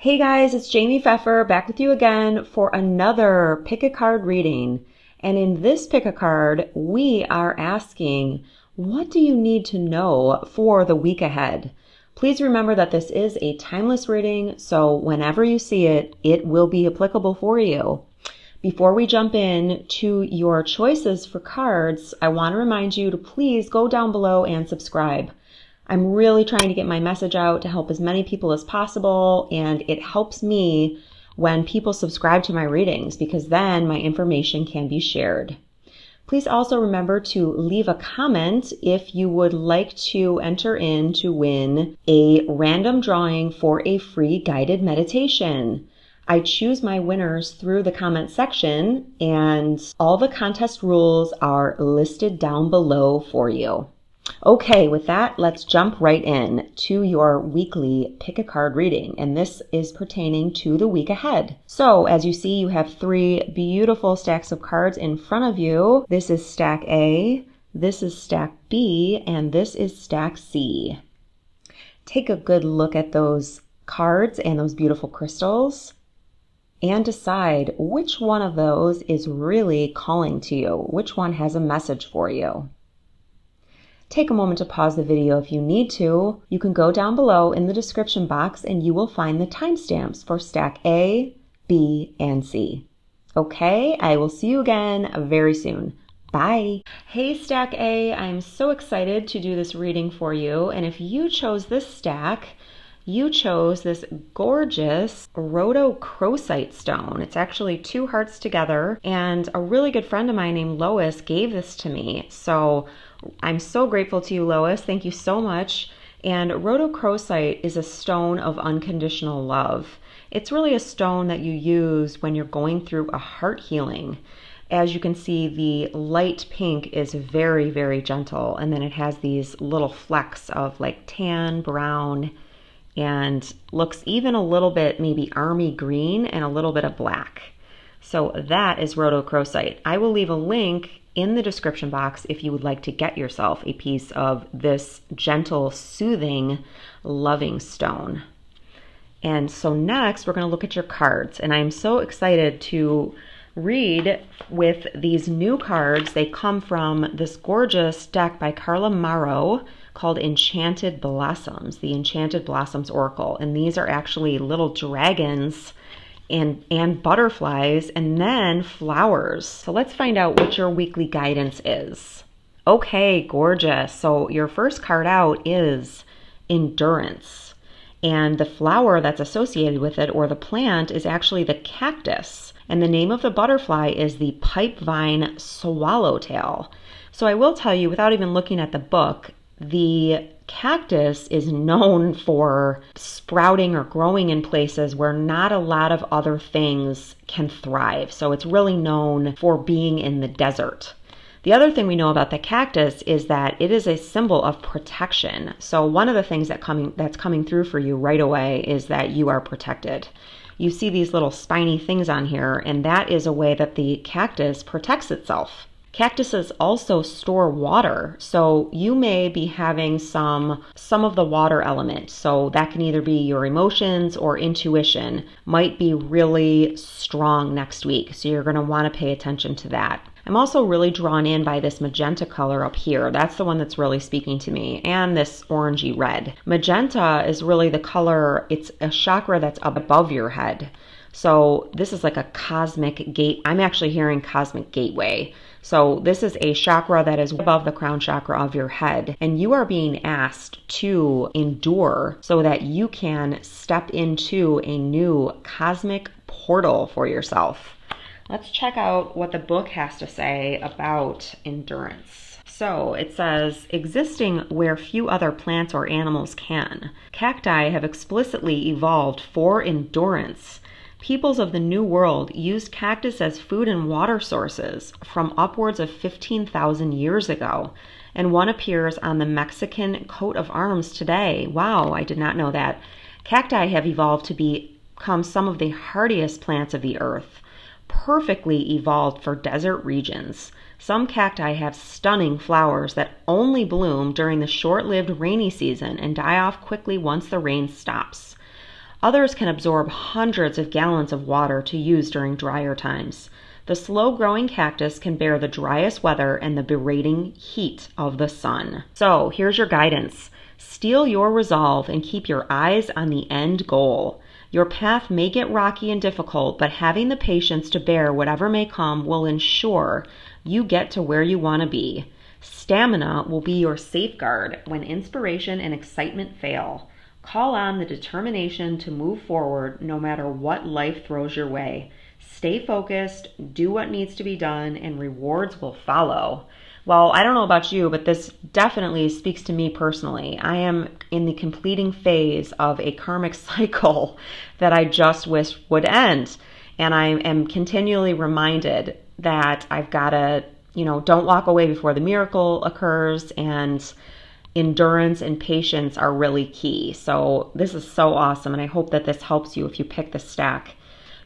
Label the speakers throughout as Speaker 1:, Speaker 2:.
Speaker 1: Hey guys, it's Jaime Pfeffer back with you again for another pick a card reading. And in this pick a card, we are asking, what do you need to know for the week ahead? Please remember that this is a timeless reading, so whenever you see it, it will be applicable for you. Before we jump in to your choices for cards, I want to remind you to please go down below and subscribe. I'm really trying to get my message out to help as many people as possible, and it helps me when people subscribe to my readings because then my information can be shared. Please also remember to leave a comment if you would like to enter in to win a random drawing for a free guided meditation. I choose my winners through the comment section, and all the contest rules are listed down below for you. Okay, with that, let's jump right in to your weekly pick a card reading, and this is pertaining to the week ahead. So as you see, you have three beautiful stacks of cards in front of you. This is stack A, this is stack B, and this is stack C. Take a good look at those cards and those beautiful crystals and decide which one of those is really calling to you, which one has a message for you. Take a moment to pause the video if you need to. You can go down below in the description box and you will find the timestamps for stack A, B, and C. Okay, I will see you again very soon. Bye. Hey stack A, I'm so excited to do this reading for you. And if you chose this stack, you chose this gorgeous RHODOCHROSITE stone. It's actually two hearts together, and a really good friend of mine named Lois gave this to me. So I'm so grateful to you, Lois. Thank you so much. And RHODOCHROSITE is a stone of unconditional love. It's really a stone that you use when you're going through a heart healing. As you can see, the light pink is very, very gentle, and then it has these little flecks of like tan, brown, and looks even a little bit maybe army green and a little bit of black. So that is RHODOCHROSITE. I will leave a link in the description box if you would like to get yourself a piece of this gentle, soothing, loving stone. And so next we're going to look at your cards, and I'm so excited to read with these new cards. They come from this gorgeous deck by Carla Morrow called Enchanted Blossoms, the Enchanted Blossoms Oracle. And these are actually little dragons and butterflies and then flowers. So let's find out what your weekly guidance is. Okay, gorgeous. So your first card out is Endurance. And the flower that's associated with it, or the plant, is actually the cactus. And the name of the butterfly is the pipevine swallowtail. So I will tell you, without even looking at the book, the cactus is known for sprouting or growing in places where not a lot of other things can thrive. So it's really known for being in the desert. The other thing we know about the cactus is that it is a symbol of protection. So one of the things that's coming through for you right away is that you are protected. You see these little spiny things on here, and that is a way that the cactus protects itself. Cactuses also store water, so you may be having some of the water element. So that can either be your emotions or intuition might be really strong next week. So you're going to want to pay attention to that. I'm also really drawn in by this magenta color up here. That's the one that's really speaking to me, and this orangey red. Magenta is really the color, it's a chakra that's up above your head. So this is like a cosmic gate. I'm actually hearing cosmic gateway. So this is a chakra that is above the crown chakra of your head, and you are being asked to endure so that you can step into a new cosmic portal for yourself. Let's check out what the book has to say about endurance. So it says, existing where few other plants or animals can. Cacti have explicitly evolved for endurance. Peoples of the New World used cactus as food and water sources from upwards of 15,000 years ago, and one appears on the Mexican coat of arms today. Wow, I did not know that. Cacti have evolved to become some of the hardiest plants of the earth, perfectly evolved for desert regions. Some cacti have stunning flowers that only bloom during the short-lived rainy season and die off quickly once the rain stops. Others can absorb hundreds of gallons of water to use during drier times. The slow-growing cactus can bear the driest weather and the berating heat of the sun. So here's your guidance. Steel your resolve and keep your eyes on the end goal. Your path may get rocky and difficult, but having the patience to bear whatever may come will ensure you get to where you want to be. Stamina will be your safeguard when inspiration and excitement fail. Call on the determination to move forward no matter what life throws your way. Stay focused, do what needs to be done, and rewards will follow. Well, I don't know about you, but this definitely speaks to me personally. I am in the completing phase of a karmic cycle that I just wish would end. And I am continually reminded that I've got to, don't walk away before the miracle occurs, and endurance and patience are really key. So this is so awesome, and I hope that this helps you if you pick the stack.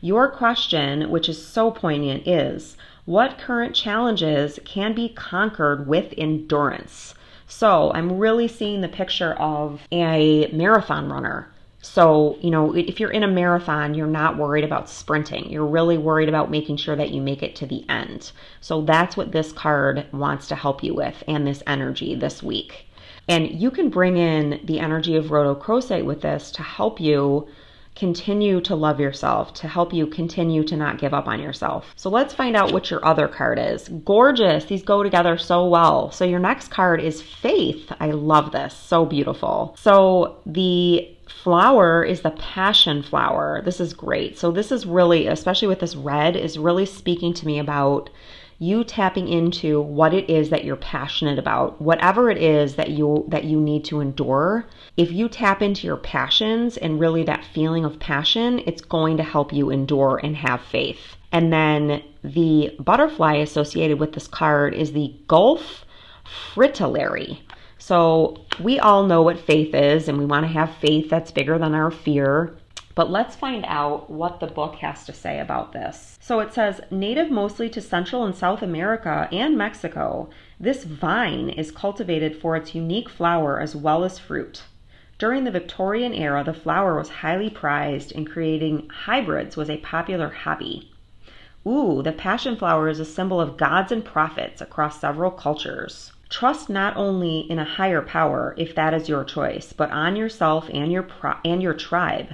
Speaker 1: Your question, which is so poignant, is what current challenges can be conquered with endurance? So I'm really seeing the picture of a marathon runner. So, if you're in a marathon, you're not worried about sprinting. You're really worried about making sure that you make it to the end. So that's what this card wants to help you with, and this energy this week. And you can bring in the energy of rhodochrosite with this to help you continue to love yourself, to help you continue to not give up on yourself. So let's find out what your other card is. Gorgeous. These go together so well. So your next card is Faith. I love this. So beautiful. So the flower is the passion flower. This is great. So this is really, especially with this red, is really speaking to me about you tapping into what it is that you're passionate about, whatever it is that you need to endure. If you tap into your passions and really that feeling of passion, it's going to help you endure and have faith. And then the butterfly associated with this card is the Gulf Fritillary. So we all know what faith is, and we want to have faith that's bigger than our fear. But let's find out what the book has to say about this. So it says, native mostly to Central and South America and Mexico, this vine is cultivated for its unique flower as well as fruit. During the Victorian era, the flower was highly prized, and creating hybrids was a popular hobby. Ooh, the passion flower is a symbol of gods and prophets across several cultures. Trust not only in a higher power, if that is your choice, but on yourself and your tribe.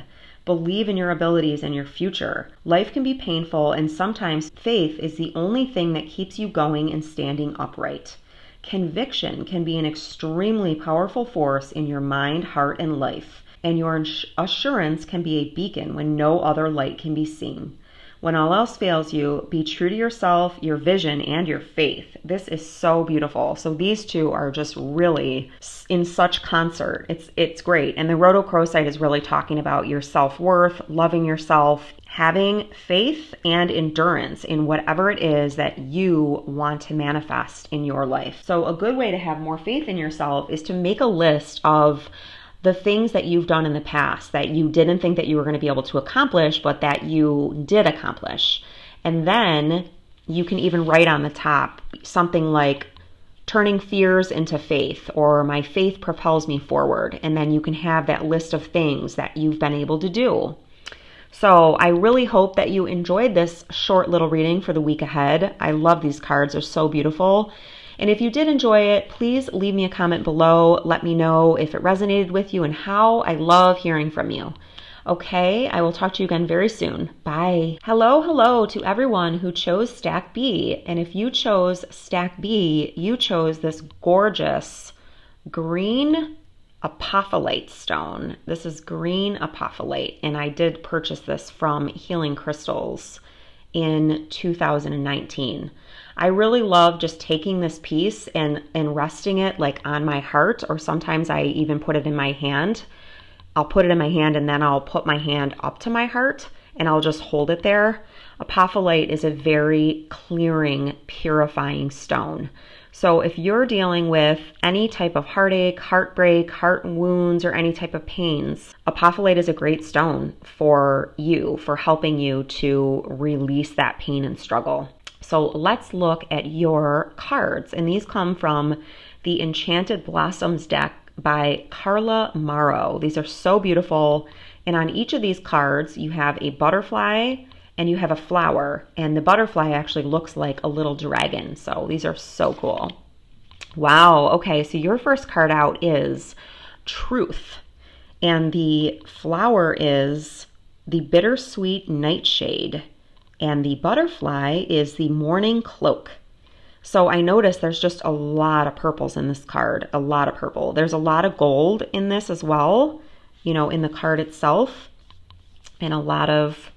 Speaker 1: Believe in your abilities and your future. Life can be painful, and sometimes faith is the only thing that keeps you going and standing upright. Conviction can be an extremely powerful force in your mind, heart, and life, and your assurance can be a beacon when no other light can be seen. When all else fails you, be true to yourself, your vision, and your faith. This is so beautiful. So these two are just really in such concert. It's great. And the rhodochrosite is really talking about your self-worth, loving yourself, having faith and endurance in whatever it is that you want to manifest in your life. So a good way to have more faith in yourself is to make a list of the things that you've done in the past that you didn't think that you were going to be able to accomplish, but that you did accomplish. And then you can even write on the top something like turning fears into faith, or my faith propels me forward. And then you can have that list of things that you've been able to do. So I really hope that you enjoyed this short little reading for the week ahead. I love these cards. They're so beautiful. And if you did enjoy it, please leave me a comment below. Let me know if it resonated with you and how. I love hearing from you. Okay, I will talk to you again very soon. Bye. Hello to everyone who chose Stack B. And if you chose Stack B, you chose this gorgeous green APOPHYLLITE stone. This is green APOPHYLLITE, and I did purchase this from Healing Crystals in 2019. I really love just taking this piece and resting it like on my heart, or sometimes I even put it in my hand. I'll put it in my hand and then I'll put my hand up to my heart and I'll just hold it there. APOPHYLLITE is a very clearing, purifying stone. So if you're dealing with any type of heartache, heartbreak, heart wounds, or any type of pains, APOPHYLLITE is a great stone for you, for helping you to release that pain and struggle. So let's look at your cards. And these come from the Enchanted Blossoms deck by Carla Morrow. These are so beautiful. And on each of these cards, you have a butterfly and you have a flower. And the butterfly actually looks like a little dragon. So these are so cool. Wow. Okay, so your first card out is Truth. And the flower is the Bittersweet Nightshade. And the butterfly is the Morning Cloak. So I noticed there's just a lot of purples in this card, a lot of purple. There's a lot of gold in this as well, you know, in the card itself, and a lot of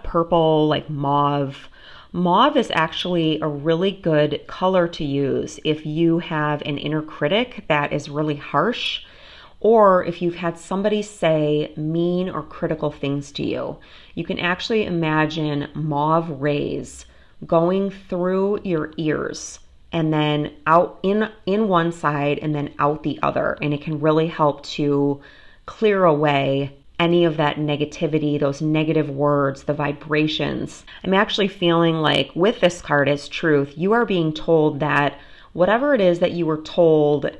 Speaker 1: purple, like mauve. Mauve is actually a really good color to use if you have an inner critic that is really harsh, or if you've had somebody say mean or critical things to you. You can actually imagine mauve rays going through your ears and then out in one side and then out the other. And it can really help to clear away any of that negativity, those negative words, the vibrations. I'm actually feeling like with this card as Truth, you are being told that whatever it is that you were told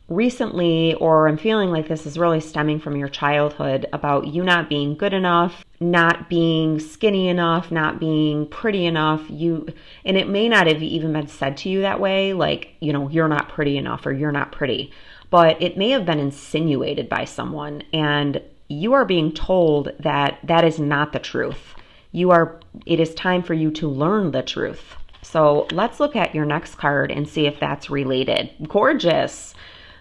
Speaker 1: recently, or I'm feeling like this is really stemming from your childhood about you not being good enough, not being skinny enough, not being pretty enough. And it may not have even been said to you that way, like, you know, you're not pretty enough or you're not pretty, but it may have been insinuated by someone, and you are being told that that is not the truth. It is time for you to learn the truth. So let's look at your next card and see if that's related. Gorgeous.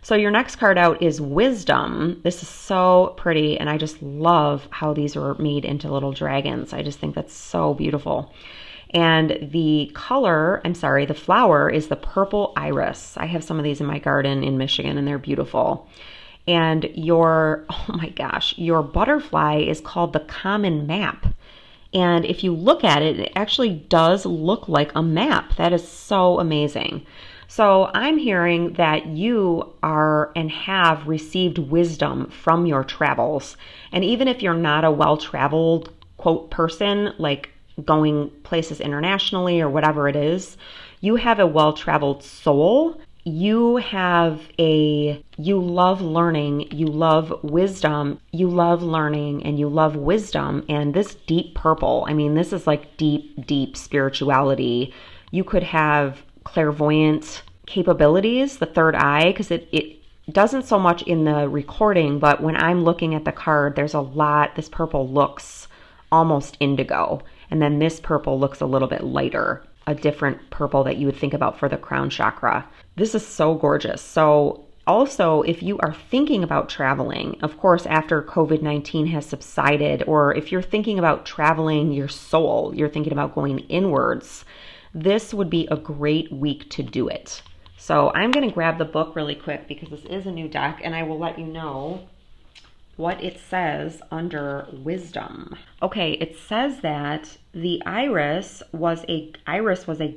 Speaker 1: So your next card out is Wisdom. This is so pretty, and I just love how these are made into little dragons. I just think that's so beautiful. And the flower is the purple iris. I have some of these in my garden in Michigan, and they're beautiful. And your butterfly is called the Common Map. And if you look at it, it actually does look like a map. That is so amazing. So I'm hearing that you are and have received wisdom from your travels. And even if you're not a well-traveled, quote, person, like going places internationally or whatever it is, you have a well-traveled soul. You love learning, you love wisdom, you love learning, and you love wisdom. And this deep purple, I mean, this is like deep, deep spirituality. You could have clairvoyant capabilities, the third eye, because it doesn't so much in the recording, but when I'm looking at the card, there's a lot. This purple looks almost indigo, and then this purple looks a little bit lighter, a different purple that you would think about for the crown chakra. This is so gorgeous. So also, if you are thinking about traveling, of course, after COVID-19 has subsided, or if you're thinking about traveling your soul, you're thinking about going inwards, this would be a great week to do it. So I'm going to grab the book really quick because this is a new deck, and I will let you know what it says under wisdom. Okay, it says that the iris was a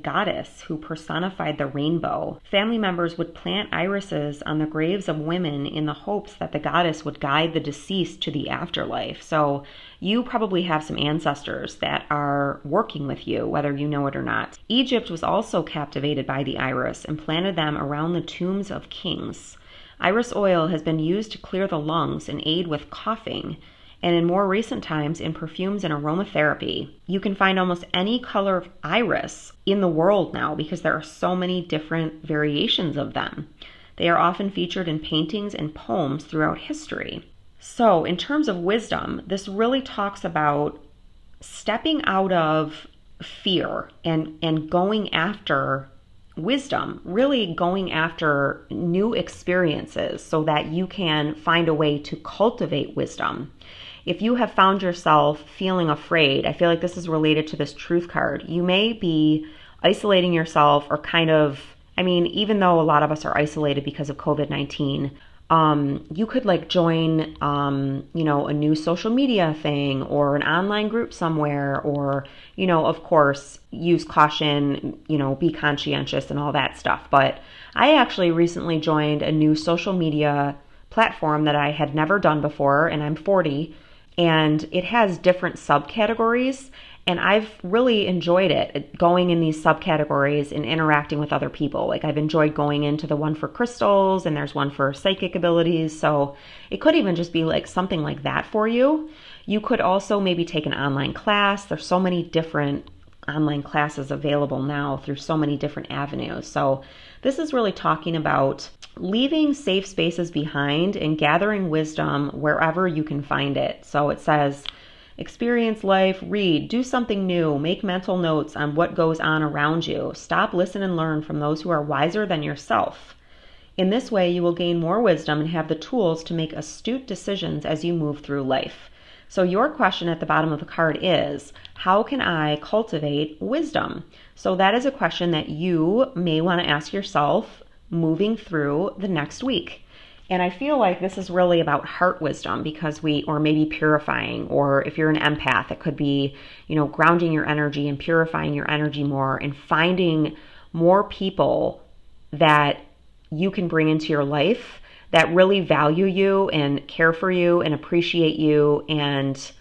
Speaker 1: goddess who personified the rainbow. Family members would plant irises on the graves of women in the hopes that the goddess would guide the deceased to the afterlife. So you probably have some ancestors that are working with you, whether you know it or not. Egypt was also captivated by the iris and planted them around the tombs of kings. Iris oil has been used to clear the lungs and aid with coughing, and in more recent times in perfumes and aromatherapy. You can find almost any color of iris in the world now because there are so many different variations of them. They are often featured in paintings and poems throughout history. So in terms of wisdom, this really talks about stepping out of fear and going after wisdom, really going after new experiences so that you can find a way to cultivate wisdom. If you have found yourself feeling afraid, I feel like this is related to this truth card. You may be isolating yourself or even though a lot of us are isolated because of COVID-19, you could join, a new social media thing or an online group somewhere, or, of course, use caution, be conscientious and all that stuff. But I actually recently joined a new social media platform that I had never done before, and I'm 40, and it has different subcategories. And I've really enjoyed it, going in these subcategories and interacting with other people. Like I've enjoyed going into the one for crystals, and there's one for psychic abilities. So it could even just be like something like that for you. You could also maybe take an online class. There's so many different online classes available now through so many different avenues. So this is really talking about leaving safe spaces behind and gathering wisdom wherever you can find it. So it says, experience life, read, do something new, make mental notes on what goes on around you. Stop, listen, and learn from those who are wiser than yourself. In this way, you will gain more wisdom and have the tools to make astute decisions as you move through life. So your question at the bottom of the card is, how can I cultivate wisdom? So that is a question that you may want to ask yourself moving through the next week. And I feel like this is really about heart wisdom, because or maybe purifying, or if you're an empath, it could be, grounding your energy and purifying your energy more and finding more people that you can bring into your life that really value you and care for you and appreciate you, and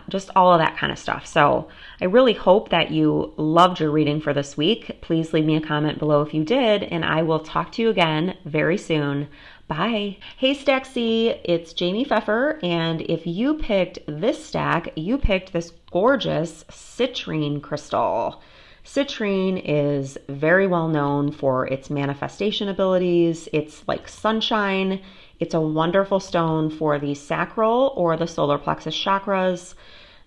Speaker 1: just all of that kind of stuff. So I really hope that you loved your reading for this week. Please leave me a comment below if you did, and I will talk to you again very soon. Bye. Hey Stack C, it's Jaime Pfeffer, and if you picked this stack, you picked this gorgeous citrine crystal. Citrine is very well known for its manifestation abilities. It's like sunshine. It's a wonderful stone for the sacral or the solar plexus chakras.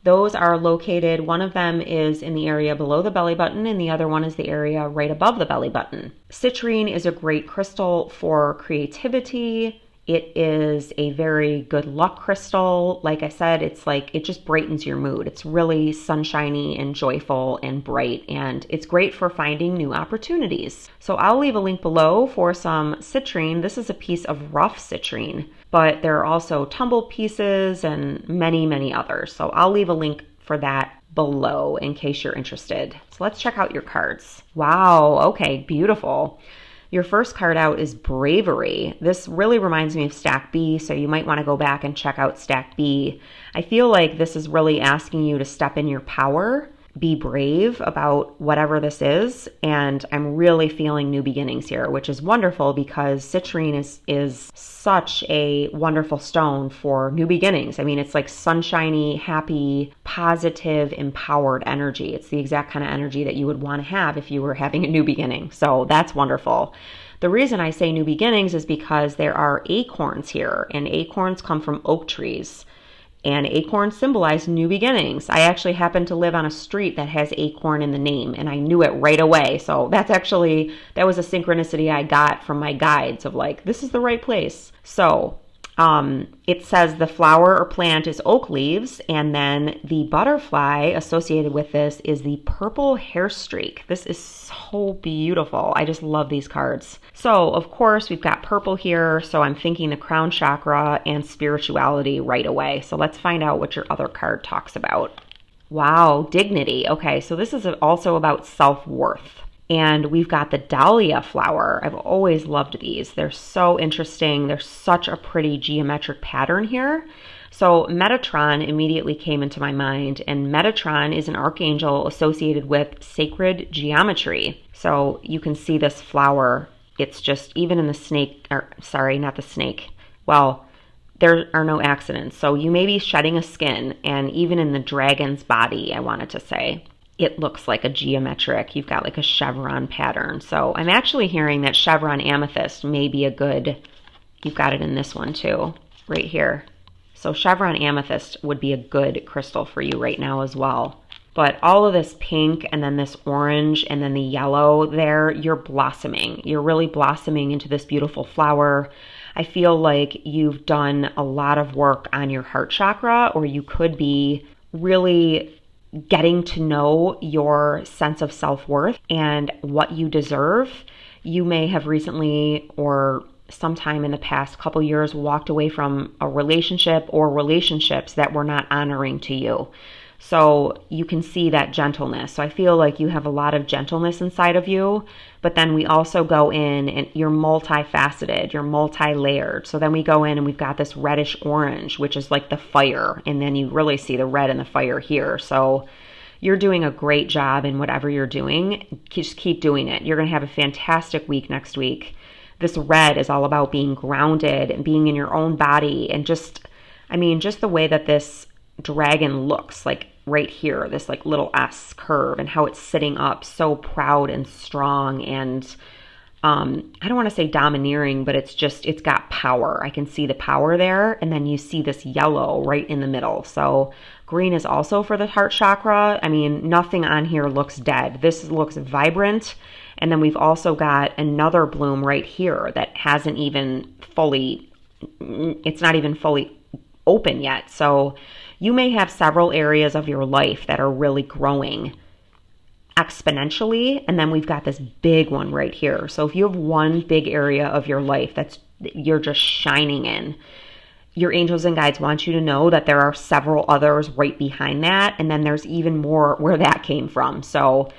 Speaker 1: Those are located, one of them is in the area below the belly button, and the other one is the area right above the belly button. Citrine is a great crystal for creativity. It is a very good luck crystal. Like I said, it's like, it just brightens your mood. It's really sunshiny and joyful and bright, and it's great for finding new opportunities. So I'll leave a link below for some citrine. This is a piece of rough citrine, but there are also tumbled pieces and many, many others. So I'll leave a link for that below in case you're interested. So let's check out your cards. Wow, okay, beautiful. Your first card out is Bravery. This really reminds me of Stack B, so you might want to go back and check out Stack B. I feel like this is really asking you to step in your power, be brave about whatever this is, and I'm really feeling new beginnings here, which is wonderful because citrine is such a wonderful stone for new beginnings. I mean, it's like sunshiny, happy, positive, empowered energy. It's the exact kind of energy that you would want to have if you were having a new beginning. So that's wonderful. The reason I say new beginnings is because there are acorns here, and acorns come from oak trees. And acorns symbolize new beginnings. I actually happen to live on a street that has acorn in the name, and I knew it right away. So that was a synchronicity I got from my guides of like, this is the right place. So it says the flower or plant is oak leaves, and then the butterfly associated with this is the purple hair streak. This is so beautiful. I just love these cards. So of course we've got purple here, so I'm thinking the crown chakra and spirituality right away. So let's find out what your other card talks about. Wow, dignity. Okay, so this is also about self-worth. And we've got the dahlia flower. I've always loved these. They're so interesting. There's such a pretty geometric pattern here. So Metatron immediately came into my mind, and Metatron is an archangel associated with sacred geometry. So you can see this flower. It's just, even in the snake, or sorry, not the snake. Well, there are no accidents. So you may be shedding a skin, and even in the dragon's body, I wanted to say, it looks like a geometric, you've got like a chevron pattern. So I'm actually hearing that chevron amethyst may be a good, you've got it in this one too, right here. So chevron amethyst would be a good crystal for you right now as well. But all of this pink and then this orange and then the yellow there, you're blossoming. You're really blossoming into this beautiful flower. I feel like you've done a lot of work on your heart chakra, or you could be really getting to know your sense of self-worth and what you deserve. You may have recently or sometime in the past couple years walked away from a relationship or relationships that were not honoring to you. So you can see that gentleness. So I feel like you have a lot of gentleness inside of you, but then we also go in and you're multifaceted, you're multi-layered. So then we go in and we've got this reddish orange, which is like the fire. And then you really see the red and the fire here. So you're doing a great job in whatever you're doing. Just keep doing it. You're going to have a fantastic week next week. This red is all about being grounded and being in your own body and just the way that this dragon looks, like right here, this like little S curve, and how it's sitting up so proud and strong and I don't want to say domineering, but it's got power. I can see the power there. And then you see this yellow right in the middle. So green is also for the heart chakra. I mean, nothing on here looks dead. This looks vibrant. And then we've also got another bloom right here that hasn't even fully, it's not even fully open yet. So you may have several areas of your life that are really growing exponentially, and then we've got this big one right here. So if you have one big area of your life you're just shining in, your angels and guides want you to know that there are several others right behind that, and then there's even more where that came from. So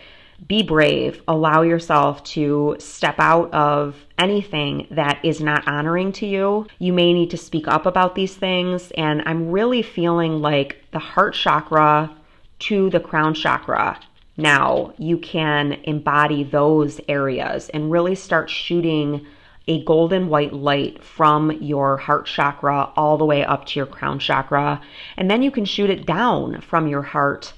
Speaker 1: be brave, allow yourself to step out of anything that is not honoring to you. You may need to speak up about these things, and I'm really feeling like the heart chakra to the crown chakra. Now you can embody those areas and really start shooting a golden white light from your heart chakra all the way up to your crown chakra. And then you can shoot it down from your heart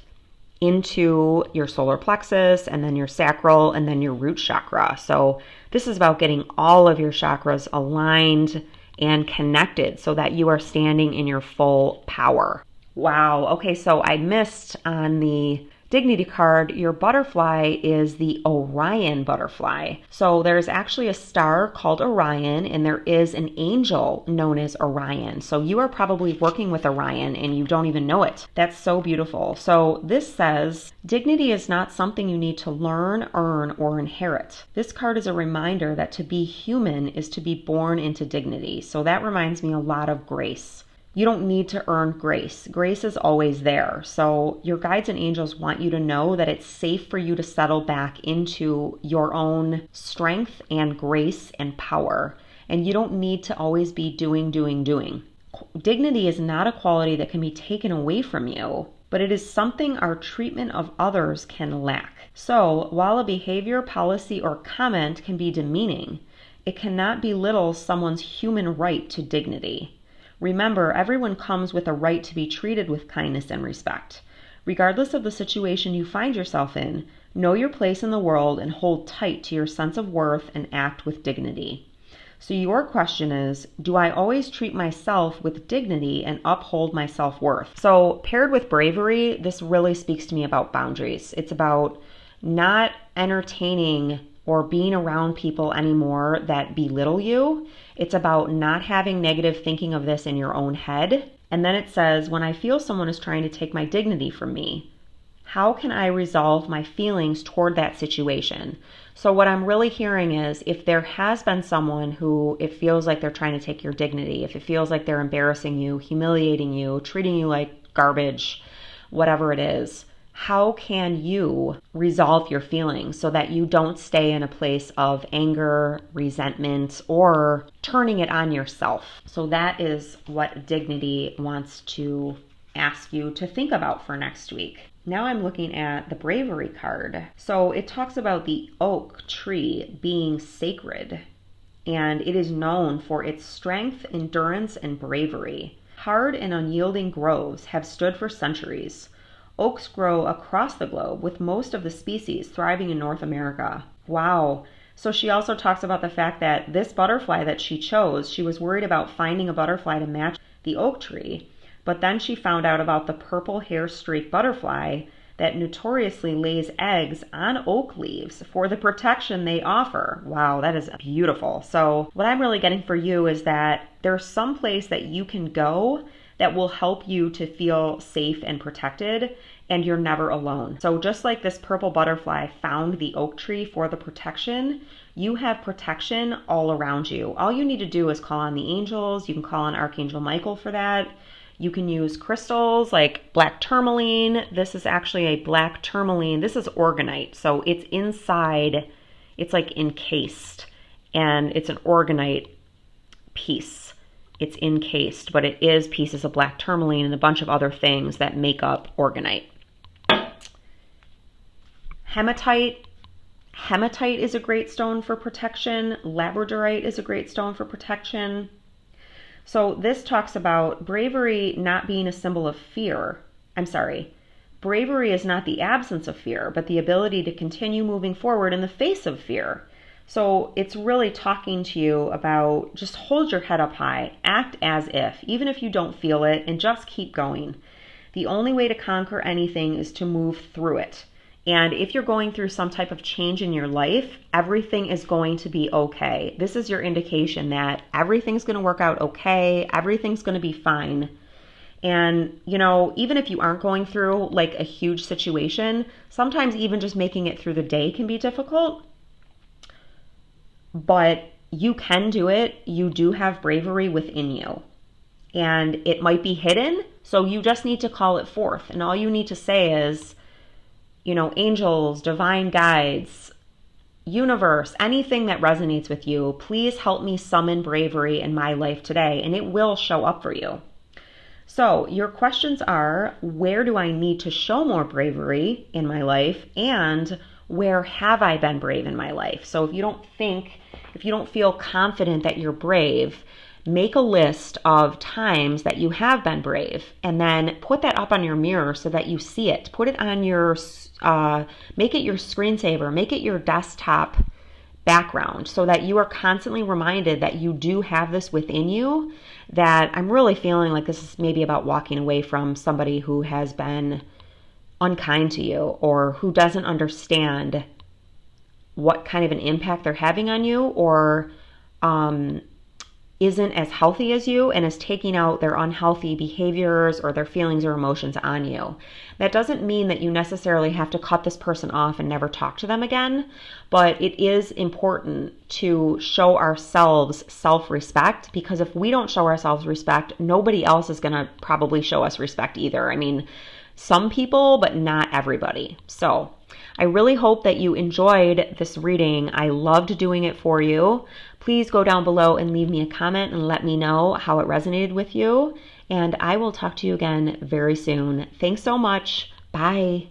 Speaker 1: into your solar plexus, and then your sacral, and then your root chakra. So this is about getting all of your chakras aligned and connected so that you are standing in your full power. Wow. Okay, so I missed on the Dignity card, your butterfly is the Orion butterfly. So there's actually a star called Orion, and there is an angel known as Orion. So you are probably working with Orion and you don't even know it. That's so beautiful. So this says, dignity is not something you need to learn, earn, or inherit. This card is a reminder that to be human is to be born into dignity. So that reminds me a lot of grace. You don't need to earn grace. Grace is always there. So your guides and angels want you to know that it's safe for you to settle back into your own strength and grace and power. And you don't need to always be doing. Dignity is not a quality that can be taken away from you, but it is something our treatment of others can lack. So while a behavior, policy, or comment can be demeaning, it cannot belittle someone's human right to dignity. Remember, everyone comes with a right to be treated with kindness and respect. Regardless of the situation you find yourself in, know your place in the world and hold tight to your sense of worth and act with dignity. So your question is, do I always treat myself with dignity and uphold my self-worth? So paired with bravery, this really speaks to me about boundaries. It's about not entertaining or being around people anymore that belittle you. It's about not having negative thinking of this in your own head. And then it says, when I feel someone is trying to take my dignity from me, how can I resolve my feelings toward that situation? So what I'm really hearing is, if there has been someone who it feels like they're trying to take your dignity, if it feels like they're embarrassing you, humiliating you, treating you like garbage, whatever it is, how can you resolve your feelings so that you don't stay in a place of anger, resentment, or turning it on yourself? So that is what Dignity wants to ask you to think about for next week. Now I'm looking at the Bravery card. So it talks about the oak tree being sacred, and it is known for its strength, endurance, and bravery. Hard and unyielding groves have stood for centuries. Oaks grow across the globe, with most of the species thriving in North America. Wow. So she also talks about the fact that this butterfly that she chose, she was worried about finding a butterfly to match the oak tree, but then she found out about the purple hair streak butterfly that notoriously lays eggs on oak leaves for the protection they offer. Wow, that is beautiful. So what I'm really getting for you is that there's some place that you can go that will help you to feel safe and protected, and you're never alone. So just like this purple butterfly found the oak tree for the protection, you have protection all around you. All you need to do is call on the angels. You can call on Archangel Michael for that. You can use crystals like black tourmaline. This is actually a black tourmaline. This is orgonite. So it's inside, it's like encased, and it's an orgonite piece. It's encased, but it is pieces of black tourmaline and a bunch of other things that make up orgonite. Hematite. Hematite is a great stone for protection. Labradorite is a great stone for protection. So this talks about bravery not being a symbol of fear. I'm sorry. Bravery is not the absence of fear, but the ability to continue moving forward in the face of fear. So it's really talking to you about just hold your head up high, act as if, even if you don't feel it, and just keep going. The only way to conquer anything is to move through it. And if you're going through some type of change in your life, everything is going to be okay. This is your indication that everything's going to work out okay. Everything's going to be fine. And, you know, even if you aren't going through like a huge situation, sometimes even just making it through the day can be difficult. But you can do it. You do have bravery within you. And it might be hidden, so you just need to call it forth. And all you need to say is, you know, angels, divine guides, universe, anything that resonates with you, please help me summon bravery in my life today, and it will show up for you. So your questions are, where do I need to show more bravery in my life, and where have I been brave in my life? So if you don't feel confident that you're brave, make a list of times that you have been brave, and then put that up on your mirror so that you see it. Put it on your, make it your screensaver, make it your desktop background so that you are constantly reminded that you do have this within you, that I'm really feeling like this is maybe about walking away from somebody who has been unkind to you or who doesn't understand what kind of an impact they're having on you, or isn't as healthy as you and is taking out their unhealthy behaviors or their feelings or emotions on you. That doesn't mean that you necessarily have to cut this person off and never talk to them again, but it is important to show ourselves self-respect, because if we don't show ourselves respect, nobody else is going to probably show us respect either. I mean, some people, but not everybody. So I really hope that you enjoyed this reading. I loved doing it for you. Please go down below and leave me a comment and let me know how it resonated with you. And I will talk to you again very soon. Thanks so much. Bye.